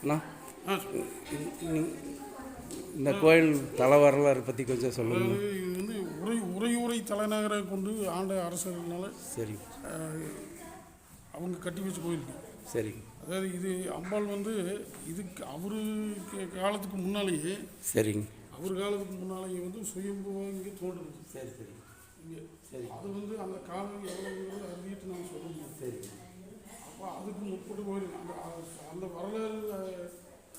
அண்ணா இந்த கோயில் தலை வரலாறு பற்றி கொஞ்சம் சொல்லுங்கள். இது வந்து உறையூரை தலைநகரை கொண்டு ஆண்ட அரசர்களால் சரி அவங்க கட்டி வச்ச கோயில். சரி. அதாவது இது அம்பாள் வந்து இதுக்கு அவரு காலத்துக்கு முன்னாலேயே சரிங்க அவர் காலத்துக்கு முன்னாலேயே வந்து சுயம்புவாக இங்கே தோன்றுது. சரி சரி இங்கே சரி. அது வந்து அந்த காலம் எவ்வளோங்கிறது அறிவிட்டு நான் சொல்ல முடியும். சரி. அப்போ அதுக்கு முற்பட்டு கோயில் அந்த வரலாறு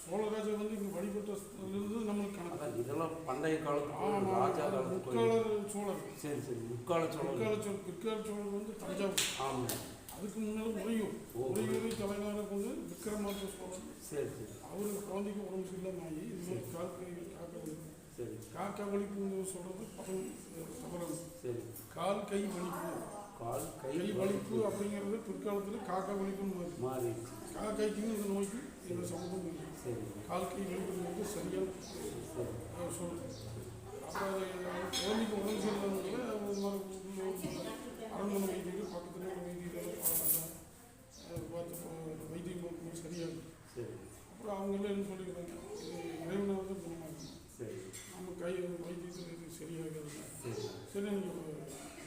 சோழராஜா வந்து இங்கே வழிபட்டது நம்மளுக்கு கணக்கு. இதெல்லாம் பண்டைய காலத்து ராஜா முற்கால சோழர். சரி சரி. முற்கால சோழர் பிற்கால சோழர் வந்து தஞ்சாவூர். ஆமாம். அதுக்கு முன்னால் உறையூரை தலைநகரை கொண்டு விக்ரமாதித்ய சோழன். சரி சரி. அவருக்கு குழந்தைக்கு உடம்பு சரியில்லாம ஆகி இது மாதிரி காக்க வலிப்பு. சரி. காக்கா வலிப்புன்னு சொல்கிறது தவறான. சரி. கால் கை வலிப்பு. கால் கை வலிப்பு அப்படிங்கிறது பிற்காலத்தில் காக்கா வலிப்புன்னு மாறி காக்காய்க்குன்னு இந்த நோய்க்கு எங்கள் சம்மந்தம் இல்லை. சரி. கால் கை வலிப்புங்கிறது சரியான சொல்லுது. அப்போ அதை குழந்தைக்கு உடம்பு சரியில்லாதவங்கள அரண்மனை வைத்தியர்கள் பக்கத்தில் வைத்தியர்கள் பார்த்து வைத்தியம் சரியாகும். சரி. அப்புறம் அவங்கெல்லாம் என்ன சொல்லிக்கிறாங்க, இது இறைவனாக தான் குணமாகும். சரி. நம்ம கை வைத்தியத்தில் இது சரியாகாது. சரி. சரி நீங்கள்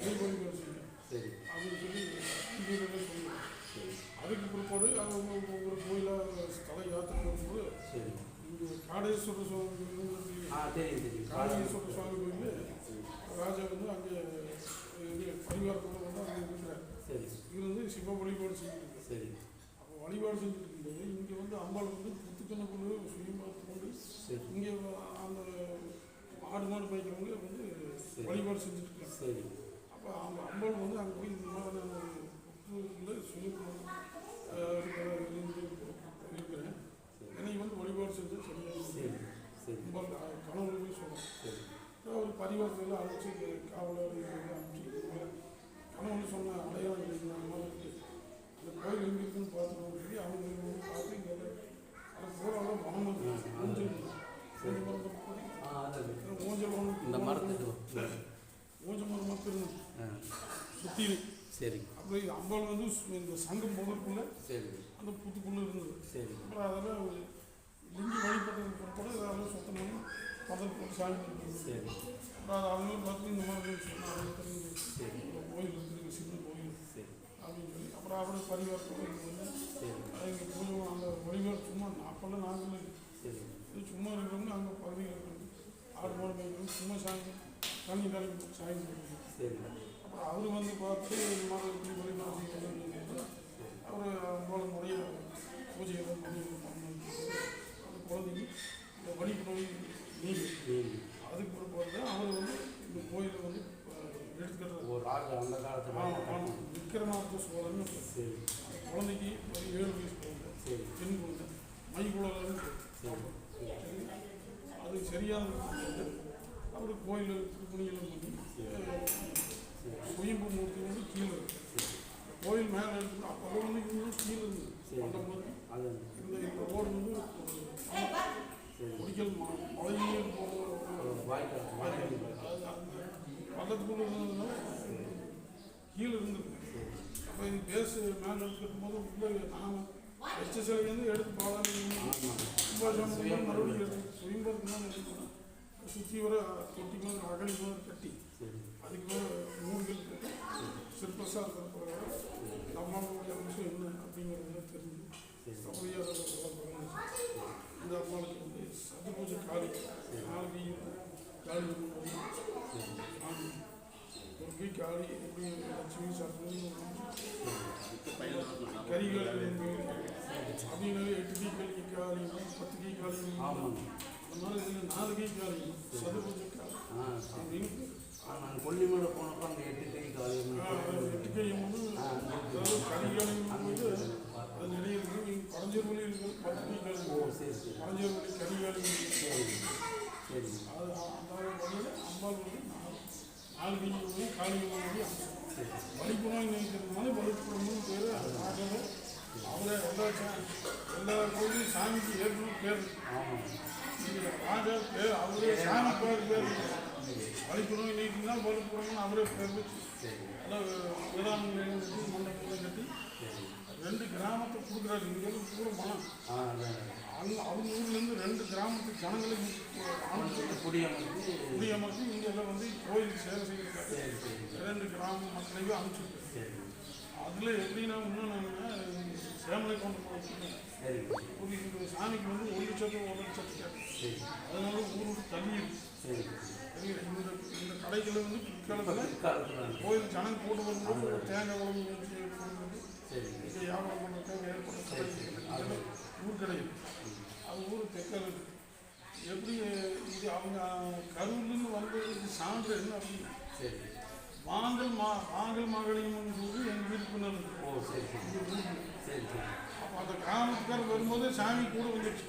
கை வழிபாடு செய்யுங்க. சரி. அப்படின்னு சொல்லி வைத்தியர்களே சொல்லுவாங்க. சரி. அதுக்கு பிற்பாடு அவங்க ஒரு கோயிலாக தலை யாத்திரை போகும்போது சரி இங்கே காடேஸ்வரர் சுவாமி கோயில், காடேஸ்வரர் சுவாமி கோயில் ராஜா வந்து அங்கே பரிவாரத்தோடு வந்து அங்கே இருக்கிறார். சரி. இருந்து சிவ வழிபாடு செஞ்சுருக்கு. சரி. அப்போ வழிபாடு செஞ்சுட்டு இருக்கும்போது இங்கே வந்து அம்பாள் வந்து புத்துக்கணக்குள்ள சுயமாக கொண்டு இங்கே அந்த ஆடு மாடு பயிக்கிறவங்க வந்து வழிபாடு செஞ்சுட்டு இருக்காங்க. சரி. அப்போ அவங்க அம்பாள் வந்து அங்கே போய் இந்த மாதிரியான புத்துக்குள்ள சுயமாக இருக்கிறேன். என்னை வந்து வழிபாடு செஞ்சு சரியாக அம்பாள் கனவுல போய் சொல்கிறேன். ஒரு பரிவாரத்தில் அழைச்சி காவலர் அனுப்பிச்சு கனவுல சொன்ன அடையாளம் கிடைக்கிறாங்க. அந்த கோயில் எங்கே இருக்குன்னு பார்த்துக்கணும் சொல்லி அவங்க வந்து பார்த்து இங்கே அது பூராக மனம் ஊஞ்சல் ஊஞ்சல் இந்த மரத்துக்கு ஊஞ்சல் மரம் மட்டும் இருந்தது சுற்றி. சரி. அப்படி அம்பாள் வந்து இந்த சங்கம் முதற்குள்ளே சரி அந்த புத்துக்குள்ளே இருந்தது. சரி. அப்புறம் அதெல்லாம் லிங்கி வழிபட்டதுக்கு பிற்பாடு அதெல்லாம் சுத்தம் பண்ணி பதல் போட்டு சாமி இருக்குது. சரி. அப்புறம் அது அவங்களும் பார்த்து இந்த மாதிரி சொன்னாங்க சரி கோயில் இருக்குது சின்ன கோயில். சரி. அப்படின்னு சொல்லி அப்புறம் அப்படியே பரிவாரத்தோடு இங்கே வந்து சரி இங்கே பூஜை அந்த வழிபாடு சும்மா அப்போல்லாம் நாங்கள் சரி இது சும்மா இருக்கிறவங்க அங்கே பகுதியில் இருக்கிறது ஆடு மாடு மேய்க்கிறவங்க சும்மா சாமி தண்ணி தலைக்கு சாமி கொடுக்குறது. சரி. அப்புறம் அவர் வந்து பார்த்து இந்த மாதிரி எப்படி வழிபாடு செய்யணும்னு அவர் போல முறைய பூஜையெல்லாம் பண்ணி பண்ணணும். அந்த குழந்தைக்கு இந்த வலிப்பு நோய் நீங்க அதுக்கு பிற்பாடு அவர் வந்து இந்த கோயிலை வந்து எடுத்துக்கிறது. ஒரு ராஜா அந்த காலத்தில் விக்ரமாதித்ய சோழன். சரி. அந்த குழந்தைக்கு ஒரு 7 வயசு குழந்தை. சரி. பெண் குழந்தை மைகுழல். சரி. அது சரியான அவர் கோயில் திருப்பணிகளும் பண்ணி சுயம்பு மூர்த்தி வந்து கீழே இருக்குது. கோயில் மேலே எடுத்துக்கணும். அப்போ வந்து இன்னும் கீழே இருந்தது பண்ணும்போது இந்த ரோடு வந்து குடிக்கல் மழையே பள்ளத்துக்குள்ள இருந்ததுனால கீழே இருந்தது. அப்போ இது பேஸு மேலே எடுத்துக்கும் போது உள்ளே நாம் வச்ச சிலையிலேருந்து எடுத்து பாலான்னு மறுபடியும் எடுத்து சுயம்பதுக்கு தான் எடுத்துக்கணும். சுற்றி வர தொட்டி மாதிரி அகலி மாதிரி கட்டி அதுக்கு மேலே மூடுகள் கட்டி சிற்பசாக இருக்கிற பிரகாரம் நம்மளுடைய அம்சம் என்ன அப்படிங்கிறத தெரிஞ்சு அப்படியாக இந்த அம்மாவுக்கு வந்து சதுபூஜை காளி நாளைக்கு காளி ஒரு கை காளி எப்படி லட்சுமி சாப்பிடணும் கறிகள் அப்படின்னு 8 கை காளி 10 கை காளி அந்த மாதிரி இதில் 4 கை காளி சதுபூஜை காளி அப்படின்னு நாங்கள் கொல்லிமலை போனப்போ அங்கே 8 கை காளி 8 கை வந்து அதாவது கறிகாளியும் வந்து அது நிறைய இருக்குது. நீங்கள் பரஞ்சூர் இருக்குது 10 கை காளி. சரி சரி. பரஞ்சூர் கறிகாளி. சரி சரி. அது அந்த வழியில் அம்பாள் வந்து 4 கை வந்து காளிகளுடைய அம்சம். வழிபுறம் நினைக்கிறதுனால வழிபுறம்னு பேர். ஆகவே அவரை எல்லா கோயிலும் சாமிக்கு ஏற்கனவே பேர். ராஜா பேர் அவரே சாமி பேர் வழிபுறம் நீட்டினா வழிபுறம்னு அவரே பேர் வச்சு எல்லாம் வேளாண் கட்டி மண்டபத்தில் கட்டி 2 கிராமத்தை கொடுக்குறாரு. இங்கே பூரா மனம் அவங்க ஊர்லேருந்து 2 கிராமத்து ஜனங்களை குடியமர்த்தி இங்கே எல்லாம் வந்து கோயிலுக்கு சேவை செய்யறாரு. 2 கிராம மக்களையும் அனுப்பிச்சுருக்காரு. அதில் எப்படின்னா இன்னும் சேமலை கொண்டு போகிறோம். ஒரு இந்த சாமிக்கு வந்து 1,00,000 கேட்டு அதனால ஊருக்கு தண்ணி இருக்கு. இந்த கடைகளில் வந்து பிற்காலத்தில் கோயில் ஜனம் போட்டு வரும்போது ஒரு தேங்காய் உழவு வச்சு இங்கே வியாபாரம் பண்ணுறதுக்காக ஏற்பட்ட ஊர் கடை. அது ஊர் தெற்கால எப்படி இது அவங்க கரூர்லேருந்து வந்ததுக்கு சான்று என்ன அப்படின்னா வாங்கல் மகளியும் போது எங்கள் வீட்டுக்கு அப்போ அந்த கிராமத்துக்காரர் வரும்போது சாமி கூட வந்துடுச்சு.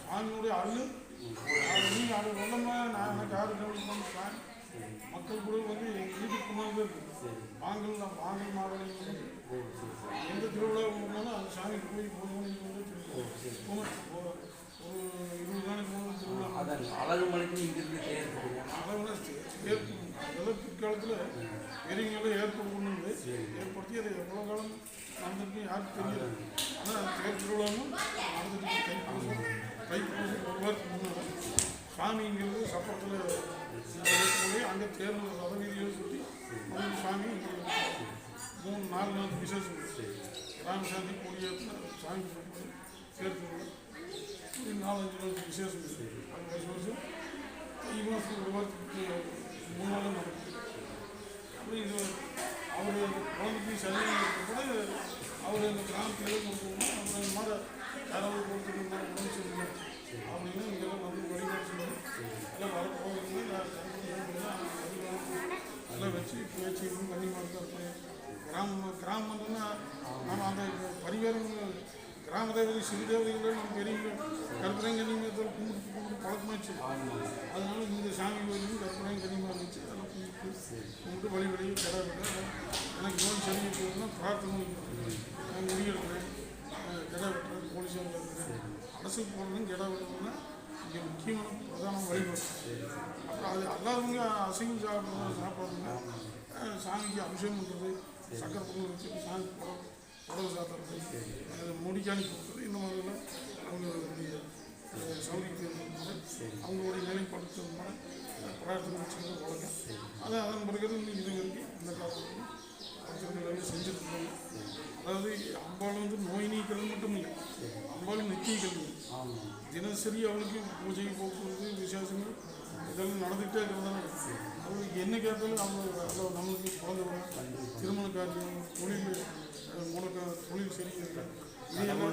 சாமியோடைய அருள் நீங்கள் அதை வெள்ளமா நான் எனக்கு யாரு கவனிப்பேன். மக்கள் கூட வந்து எங்கள் வீட்டுக்கு கொண்டாந்து இருக்குது. வாங்கல் மகளியும் எந்த திருவிழா போனாலும் அந்த சாமி போய் ஒரு 20 நாளைக்கு போகணும் திருவிழா. அழகுமலைக்கு இங்கிருந்து அதெல்லாம் பிற்காலத்தில் பெரியவங்களும் ஏற்படுத்தி அதை எவ்வளோ காலம் நடந்திருக்கு யாருக்கு தெரியாது. ஆனால் தேர் திருவிழாவும் நடந்துட்டு தைப்பூசம் 1 வாரத்துக்கு முன்னாடி சாமிங்கிறது சப்பரத்தில் போய் அங்கே தேர்தல் ரதவீதியில் சுற்றி சாமி 3-4 நாள் விசேஷம் ராமசாந்தி கொடியேற்ற சாமி தேர் திருவிழா 4-5 நாள் விசேஷம். அது வருஷம் தை மாதம் 1 வாரத்துக்கு 3 நாளும் நடக்குது. அப்படி இது அவர் குழந்தைக்கு சரியாக கூட அவர் இந்த கிராமத்தில் கொண்டு போகணும். அப்புறம் இந்த மாதிரி யாராவது கொடுத்துருந்தா உடம்பு சொல்லுங்க அப்படின்னா இங்கெல்லாம் வந்து வழிபாடு செய்யணும். எல்லாம் வரப்போகுது எல்லாம் வச்சு கன்னிமாரி தான் இருப்பாங்க. கிராமம்னா நம்ம அந்த பரிவாரங்கள் கிராம தேவதை சிறு தேவதைகளை நம்ம பெரிய கற்பனைங்கனிமத்தை கும்பிட்டு பழக்கமாச்சு. அதனால இந்த சாமி கோயிலும் கற்பனைங்கனிமா வச்சு அதெல்லாம் கும்பிட்டு வழிபடியும் கடை விட எனக்கு நோய் சரியாக போகுதுன்னா பிரார்த்தனை நான் முடிவெடுக்கிறேன். கடை வெட்டுறது போலீஸாக இருக்கிறேன். அரசுக்கு போகிறதும் கடை வெட்டுறதுன்னா இங்கே முக்கியமான பிரதான வழிபாடு. அப்புறம் அது அல்லாதவங்க அசைவம் சாப்பிட்றதுங்க சாமிக்கு அபிஷேகம் பண்ணுறது சக்கரை பொருள் வச்சு சாமி உடவு சாப்பிட்றது முடிக்காணி கொடுக்குறது இந்த மாதிரிலாம் அவங்களுடைய சௌகரியத்தை அவங்களுடைய நிலைப்படுத்துறதுனால பிரார்த்தனை வச்சுக்கிறது வழக்கம். அதன் பிறகு இன்னும் இது வரைக்கும் இந்த காலத்தில் பக்தர்கள் செஞ்சுருக்காங்க. அதாவது அம்பாள் வந்து நோய் நீக்கிறது மட்டும் இல்லை, அம்பாள் நித்திய கல்வி தினசரி அவளுக்கு பூஜை போக்குவரத்து விசேஷங்கள் இதெல்லாம் நடந்துகிட்டே இருக்கிறதால அவங்களுக்கு என்ன கேட்டாலும் அவங்க நம்மளுக்கு குழந்தை வரும், திருமண காரியம், தொழில் சரி இதெல்லாம்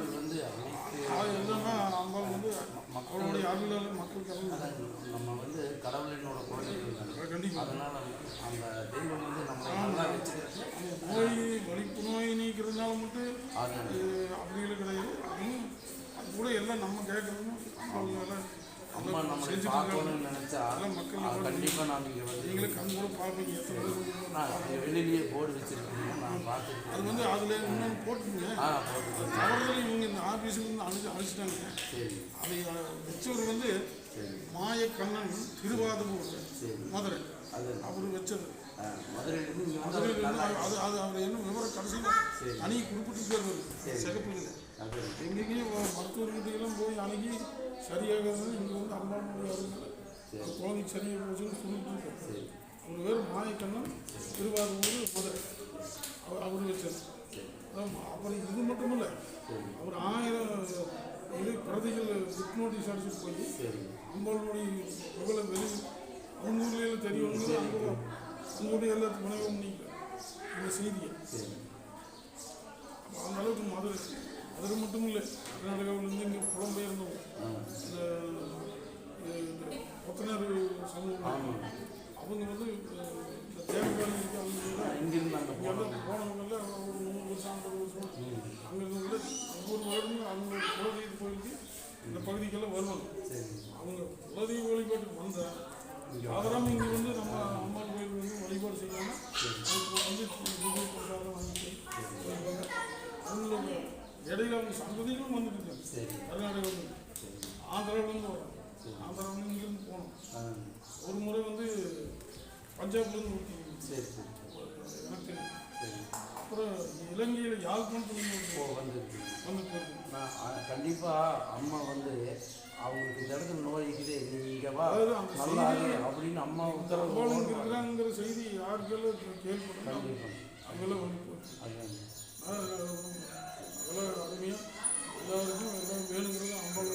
அது எல்லாமே அம்பாள் வந்து அவளுடைய அருளால் மக்களுக்கு நம்ம வந்து கடவுளினோட குழந்தைகள் கண்டிப்பாக. அதனால் அந்த தெய்வம் வந்து நம்ம நோய் வலிப்பு நோய் நீக்கிறதுனால மட்டும் அப்படிங்களும் கிடையாது. அதுவும் அது கூட எல்லாம் நம்ம கேட்கறதும் அவங்க அம்மா நம்ம பார்க்கணும்னு நினச்சா மக்கள் கண்டிப்பாக நாம் இங்கே வந்து நீங்களே கண் கூட பார்ப்பீங்க. நான் வெளியிலேயே போர்டு வச்சுருக்கீங்க நான் பார்த்துருக்கேன். அது வந்து அதில் இன்னொன்று போட்டுருங்க. தவறுதல் இவங்க இந்த ஆஃபீஸுக்கு வந்து அழிச்சிட்டாங்க. அதை வச்சவர் வந்து மாயக்கண்ணன் திருவாதூர் மதுரை அவர் வச்சது. அது அவர் என்ன விவரம் கடைசியில் அணுகி குறிப்பிட்டு சிகப்புல எங்கேயும் மருத்துவர்கிட்டையெல்லாம் போய் அணுகி சரியாகிறது. இங்கே வந்து அம்மாவுடைய அருள் குழந்தைக்கு சரியாக போச்சுன்னு சொல்லிட்டு இருக்காரு. அவர் பேர் மாயக்கண்ணன் திருவாரூர் மதுரை அவர் வச்சது. அப்புறம் இது மட்டும் இல்லை, அவர் 1000 இது பிரதிகள் புக் நோட்டீஸ் அடிச்சுட்டு போய் அம்பாளுடைய புகழை அவங்க ஊர்ல தெரியவங்க அங்குடைய எல்லாத்துக்கும் முனைவம் பண்ணிக்கல இந்த செய்தியை. அப்போ அந்த அளவுக்கு மதுரை மட்டும் இல்லை, கர்நாடகாவிலேருந்து இங்கே புலம்பெயர்ந்தோம். இந்த கொத்தனார் சமூகம் அவங்க வந்து இந்த தேவையான அவங்க போனவங்கள ஒரு 100 வருஷம் 50 வருஷம் அங்கே ஒவ்வொரு வருடமும் அவங்க குலதெய்வ கோயிலுக்கு இந்த பகுதிக்கெல்லாம் வருவாங்க. அவங்க குலதெய்வ வழிபாட்டுக்கு வந்தால் ஆதரவு இங்கே வந்து நம்ம அம்மா கோயில் வந்து வழிபாடு செய்யலாம். அவங்க வந்து விஜய் பிரசாதம் வாங்கிட்டு அவங்களோட இடையில அவங்க சந்ததிகளும் வந்துட்டு இருக்காங்க. கர்நாடகாவில் ஆந்திராவிலேருந்து வரோம். ஆந்திராவிலேருந்து இங்கேருந்து போனோம். ஒரு முறை வந்து பஞ்சாப்லேருந்து ஊற்றி எனக்கு அப்புறம் இலங்கையில் யாழ்ப்பாணத்தில் வந்துருக்கு. வந்துட்டு நான் கண்டிப்பாக அம்மா வந்து அவங்களுக்கு இந்த இடத்துல நோய் இருக்குது நீங்கள் இங்கே வா அதாவது அந்த நல்லா ஆகு அப்படின்னு அம்மா உத்தரவு அம்பாளுங்க இருக்கிறாங்கிற செய்தி யாருக்கெல்லாம் கேள்விப்பட்டோம் கண்டிப்பாக அங்கெல்லாம் வந்து போச்சு. அதான் அதெல்லாம் அருமையாக எல்லாருக்கும் எல்லாம் வேணுங்கிறது அம்பாள்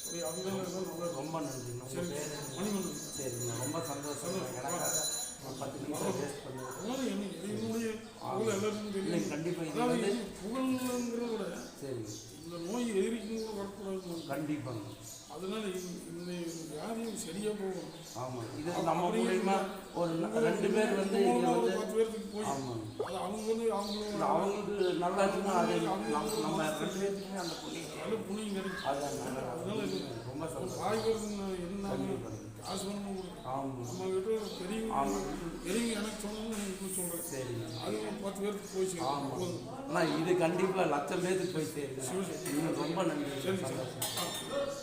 ஒரு அபிமானம் எல்லாம் நல்லா ரொம்ப நன்றி. உங்கள் சரி பேர் மணிமண்டலம் சரிங்க, ரொம்ப சந்தோஷம். எனக்காக நான் 10 நிமிஷம் வேஸ்ட் பண்ணுவேன். அதனால என்னுடைய புகழ் எல்லாருக்கும் தெரியும். இல்லைங்க, கண்டிப்பாக இது அதாவது வந்து இது புகழ்ங்கிறத விட சரிங்க, இந்த நோய் எதிரிக்கும் வரக்கூடாது. கண்டிப்பாங்க. அதனால இந்த வியாதியும் சரியாக போகும். ஆமாம், இது நம்ம மூலியமா ஒரு 2 பேர் வந்து இங்கே வந்து 10 பேருக்கு போய் ஆமாங்க, அது அவங்க வந்து அவங்களோட அவங்களுக்கு நல்லா இருக்குன்னா அது நம்ம 2 பேருக்குமே அந்த புள்ளி நல்ல புண்ணியம் கிடைக்கும். அதான் அதனால இது ரொம்ப ஒரு சந்தோஷம். வாய் வருதுன்னு என்ன காசு பண்ணணும் கொடுக்கும். ஆமாம் நம்ம கிட்ட பெரியவங்க எனக்கு சொன்னோம்னு உங்களுக்கு சொல்கிறேன். சரிங்க. அது 10 பேருக்கு போய் சேரும். ஆமாம், ஆனால் இது கண்டிப்பாக 1,00,000 பேருக்கு போய் சேருங்க. இன்னும் ரொம்ப நன்றி. சரி சந்தோஷம்.